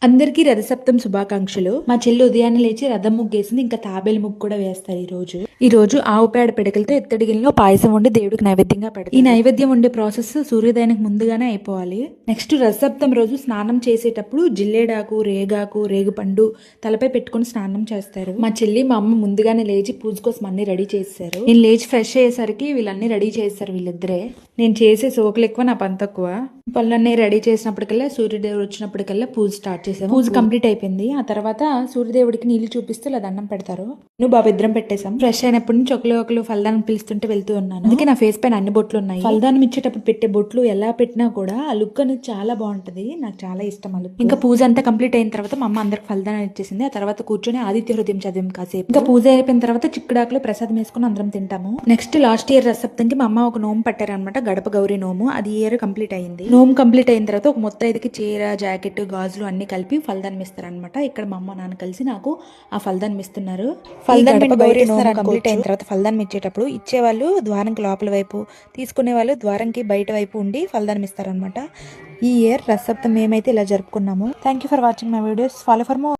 అందరికీ రథసప్తం శుభాకాంక్షలు. మా చెల్లి ఉదయాన్నే లేచి రథం ముగ్గేసింది. ఇంకా తాబేలు ముగ్గు కూడా వేస్తారు ఈ రోజు ఆవు పేడ పిడకలతో ఎత్తడి గిన్నెలో పాయసం వండి దేవుడికి నైవేద్యంగా పెడతారు. ఈ నైవేద్యం వండే ప్రాసెస్ సూర్యోదయానికి ముందుగానే అయిపోవాలి. నెక్స్ట్ రథసప్తం రోజు స్నానం చేసేటప్పుడు జిల్లేడాకు, రేగాకు, రేగుపండు తలపై పెట్టుకుని స్నానం చేస్తారు. మా చెల్లి మా అమ్మ ముందుగానే లేచి పూజ కోసం అన్ని రెడీ చేశారు. నేను లేచి ఫ్రెష్ అయ్యేసరికి వీళ్ళన్నీ రెడీ చేస్తారు వీళ్ళిద్దరే. నేను చేసే సోకులు ఎక్కువ, నా పని తక్కువ. పళ్ళన్నీ రెడీ చేసినప్పటికల్లా సూర్యదేవుడు వచ్చినప్పటికల్లా పూజ స్టార్ట్ చేసాము. పూజ కంప్లీట్ అయిపోయింది. ఆ తర్వాత సూర్యదేవుడికి నీళ్లు చూపిస్తూ ఇలా దండం పెడతారు. నువ్వు బాబు ఇద్దరం పెట్టేశాం. ఫ్రెష్ అయినప్పటి నుంచి ఒకరు ఫలదానం పిలుస్తుంటే వెళ్తూ ఉన్నాను. అందుకే నా ఫేస్ పైన అన్ని బొట్లు ఉన్నాయి. ఫలదానం ఇచ్చేటప్పుడు పెట్టే బొట్లు ఎలా పెట్టినా కూడా ఆ లుక్ అనేది చాలా బాగుంటది. నాకు చాలా ఇష్టం ఆ లుక్. ఇంకా పూజ అంతా కంప్లీట్ అయిన తర్వాత మా అమ్మ అందరికి ఫలదానం ఇచ్చేసింది. ఆ తర్వాత కూర్చొని ఆదిత్య హృదయం చదివాం కాసేపు. ఇంకా పూజ అయిపోయిన తర్వాత చిక్కుడాకులో ప్రసాదం వేసుకుని అందరం తింటాము. నెక్స్ట్ లాస్ట్ ఇయర్ రథసప్తంకి మా అమ్మ ఒక నోము పట్టారనమాట, గడప గౌరీ నోము. అది ఇయర్ కంప్లీట్ అయింది. నోము కంప్లీట్ అయిన తర్వాత ఒక ముత్తైదుకి చీర, జాకెట్, గాజులు అన్ని కలిపి ఫలదానం ఇస్తారనమాట. ఇక్కడ మా అమ్మ నాన్న కలిసి నాకు ఆ ఫలదానం ఇస్తున్నారు. ఫలదానం కంప్లీట్ అయిన తర్వాత ఫలదానం ఇచ్చేటప్పుడు ఇచ్చేవాళ్ళు ద్వారంకి లోపల వైపు, తీసుకునే వాళ్ళు ద్వారంకి బయట వైపు ఉండి ఫలదానం ఇస్తారనమాట. ఈ ఇయర్ రథసప్తం మేమైతే ఇలా జరుపుకున్నాము. Thank you for watching my videos. Follow for more.